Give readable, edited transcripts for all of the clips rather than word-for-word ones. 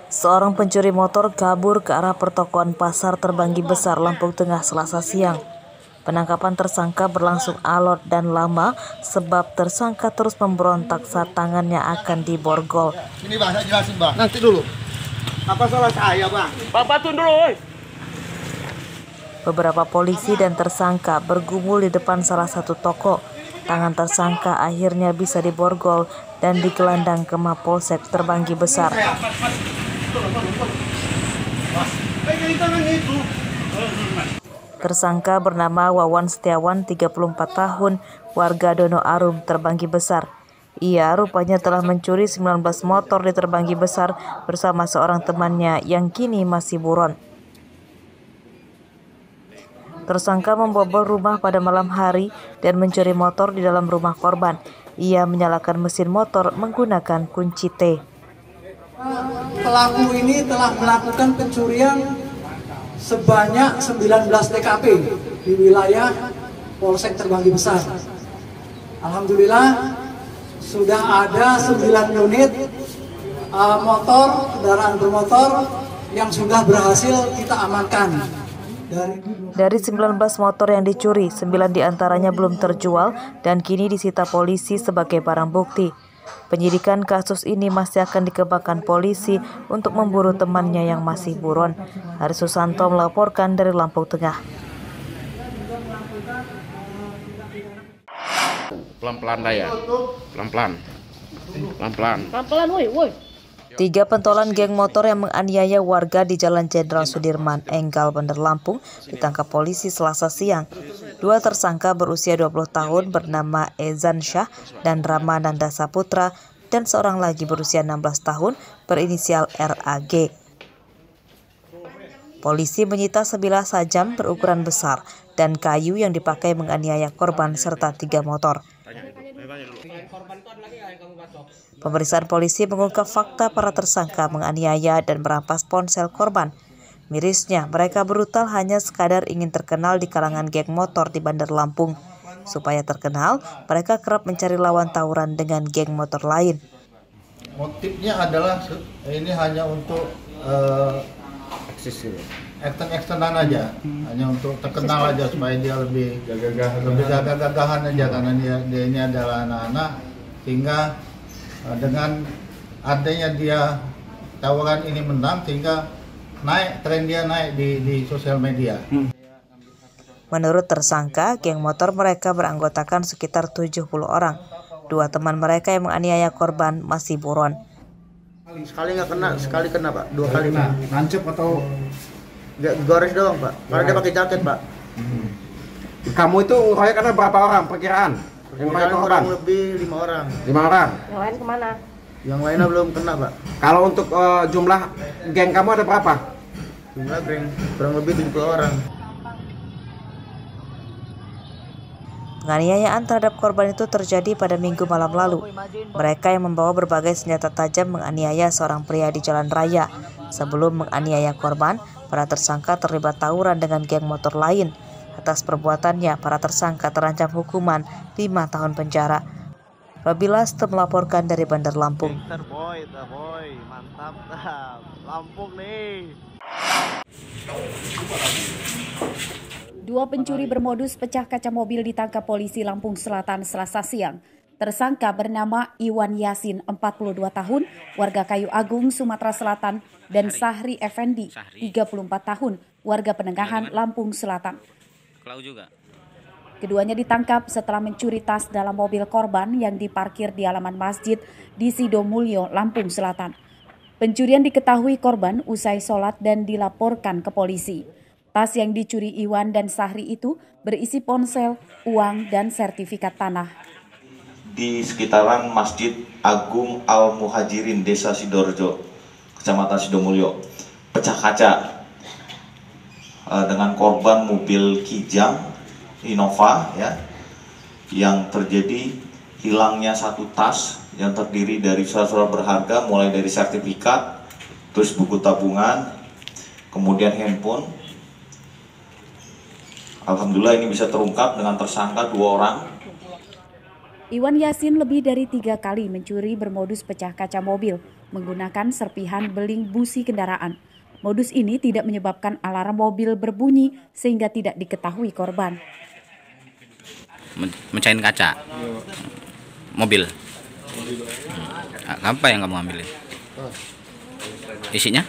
Seorang pencuri motor kabur ke arah pertokoan Pasar Terbanggi Besar, Lampung Tengah, Selasa siang. Penangkapan tersangka berlangsung alot dan lama sebab tersangka terus memberontak saat tangannya akan diborgol. Ini Bang, saya jelasin Bang. Nanti dulu. Apa salah saya Bang? Bantuin dulu, woy. Beberapa polisi dan tersangka bergumul di depan salah satu toko. Tangan tersangka akhirnya bisa diborgol dan digelandang ke Mapolsek Terbanggi Besar. Tersangka bernama Wawan Setiawan, 34 tahun, warga Dono Arum, Terbanggi Besar. Ia rupanya telah mencuri 19 motor di Terbanggi Besar bersama seorang temannya yang kini masih buron. Tersangka membobol rumah pada malam hari dan mencuri motor di dalam rumah korban. Ia menyalakan mesin motor menggunakan kunci T. Pelaku ini telah melakukan pencurian sebanyak 19 TKP di wilayah Polsek Terbanggi Besar. Alhamdulillah sudah ada 9 unit kendaraan bermotor yang sudah berhasil kita amankan. Dari 19 motor yang dicuri, 9 diantaranya belum terjual dan kini disita polisi sebagai barang bukti. Penyidikan kasus ini masih akan dikembangkan polisi untuk memburu temannya yang masih buron. Haris Susanto melaporkan dari Lampung Tengah. Pelan-pelan dah ya. Pelan-pelan. Pelan-pelan. Pelan-pelan, woi. 3 pentolan geng motor yang menganiaya warga di Jalan Jenderal Sudirman, Enggal, Bandar Lampung ditangkap polisi Selasa siang. 2 tersangka berusia 20 tahun bernama Ezan Syah dan Ramananda Saputra dan seorang lagi berusia 16 tahun berinisial RAG. Polisi menyita sebilah sajam berukuran besar dan kayu yang dipakai menganiaya korban serta 3 motor. Pemeriksaan polisi mengungkap fakta para tersangka menganiaya dan merampas ponsel korban. Mirisnya, mereka brutal hanya sekadar ingin terkenal di kalangan geng motor di Bandar Lampung. Supaya terkenal, mereka kerap mencari lawan tawuran dengan geng motor lain. Motifnya adalah ini hanya untuk ekstern aja, hanya untuk terkenal aja supaya dia lebih gagah-gagahan aja karena dia ini adalah anak-anak, sehingga dengan adanya dia tawaran ini menang sehingga tren dia naik di sosial media. Menurut tersangka, geng motor mereka beranggotakan sekitar 70 orang. 2 teman mereka yang menganiaya korban masih buron. Sekali nggak kena, sekali kena Pak, 2 kali Pak. Nancep atau gores doang Pak, karena dia pakai jaket Pak. Kamu itu ngeroyok karena berapa orang perkiraan? Yang pakai korban? Kurang lebih 5 orang. 5 orang? Yang lain kemana? Yang lainnya belum kena Pak. Kalau untuk jumlah geng kamu ada berapa? Jumlah geng kurang lebih 70 orang. Penganiayaan terhadap korban itu terjadi pada Minggu malam lalu. Mereka yang membawa berbagai senjata tajam menganiaya seorang pria di jalan raya. Sebelum menganiaya korban, para tersangka terlibat tawuran dengan geng motor lain. Atas perbuatannya, para tersangka terancam hukuman 5 tahun penjara. Robi Lasto melaporkan dari Bandar Lampung. Mantap, Lampung nih. 2 pencuri bermodus pecah kaca mobil ditangkap polisi Lampung Selatan Selasa siang. Tersangka bernama Iwan Yasin, 42 tahun, warga Kayu Agung, Sumatera Selatan, dan Sahri Effendi, 34 tahun, warga Penengahan, Lampung Selatan. Keduanya ditangkap setelah mencuri tas dalam mobil korban yang diparkir di halaman masjid di Sidomulyo, Lampung Selatan. Pencurian diketahui korban usai sholat dan dilaporkan ke polisi. Tas yang dicuri Iwan dan Sahri itu berisi ponsel, uang, dan sertifikat tanah. Di sekitaran Masjid Agung Al-Muhajirin, Desa Sidoarjo, Kecamatan Sidomulyo, pecah kaca dengan korban mobil Kijang Innova ya, yang terjadi hilangnya 1 tas yang terdiri dari surat-surat berharga mulai dari sertifikat, terus buku tabungan, kemudian handphone. Alhamdulillah ini bisa terungkap dengan tersangka 2 orang Iwan Yasin lebih dari 3 kali mencuri bermodus pecah kaca mobil menggunakan serpihan beling busi kendaraan. Modus ini tidak menyebabkan alarm mobil berbunyi sehingga tidak diketahui korban. Mecahin kaca mobil. Apa yang kamu ambilin? Isinya?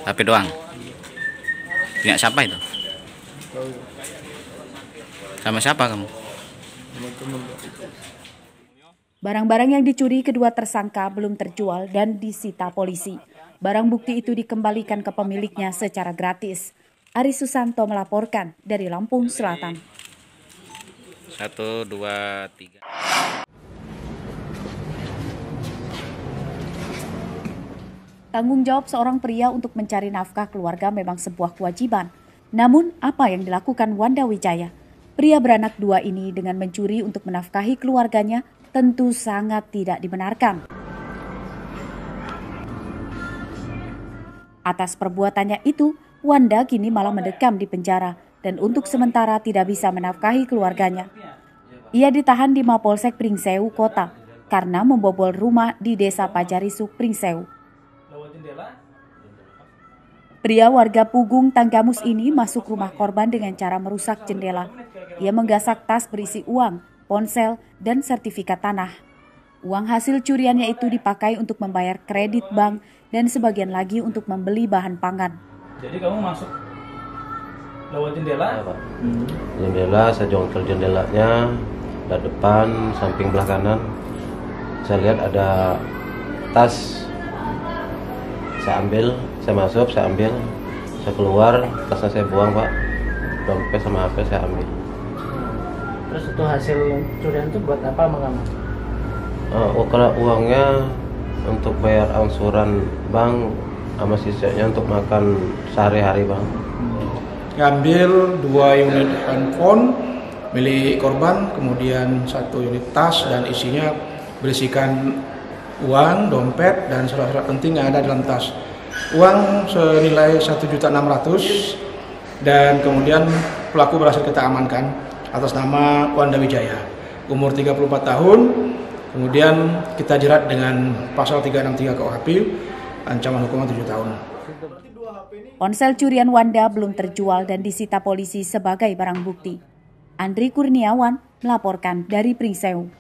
HP doang. Punya siapa itu? Sama siapa kamu? Barang-barang yang dicuri kedua tersangka belum terjual dan disita polisi. Barang bukti itu dikembalikan ke pemiliknya secara gratis. Ari Susanto melaporkan dari Lampung Selatan. 1, 2, 3. Tanggung jawab seorang pria untuk mencari nafkah keluarga memang sebuah kewajiban. Namun, apa yang dilakukan Wanda Wijaya? Pria beranak 2 ini dengan mencuri untuk menafkahi keluarganya tentu sangat tidak dibenarkan. Atas perbuatannya itu, Wanda kini malah mendekam di penjara dan untuk sementara tidak bisa menafkahi keluarganya. Ia ditahan di Mapolsek Pringsewu Kota karena membobol rumah di Desa Pajarisuk, Pringsewu. Pria warga Pugung Tanggamus ini masuk rumah korban dengan cara merusak jendela. Ia menggasak tas berisi uang, ponsel, dan sertifikat tanah. Uang hasil curiannya itu dipakai untuk membayar kredit bank dan sebagian lagi untuk membeli bahan pangan. Jadi kamu masuk lewat jendela? Ya, Pak. Jendela, saya jongkel jendelanya, dari depan, samping belah kanan. Saya lihat ada tas. Saya ambil, saya masuk, saya ambil, saya keluar, tasnya saya buang, Pak. Dompet sama HP saya ambil. Terus itu hasil curian itu buat apa, Bang? Kalau uangnya untuk bayar angsuran bank sama sisanya untuk makan sehari-hari, Bang. Ngambil 2 unit handphone milik korban, kemudian 1 unit tas dan isinya berisikan uang, dompet, dan surat-surat penting yang ada dalam tas. Uang senilai 1.600.000 dan kemudian pelaku berhasil kita amankan atas nama Wanda Wijaya, umur 34 tahun, kemudian kita jerat dengan pasal 363 KUHP, ancaman hukuman 7 tahun. Ponsel curian Wanda belum terjual dan disita polisi sebagai barang bukti. Andri Kurniawan melaporkan dari Pringsewu.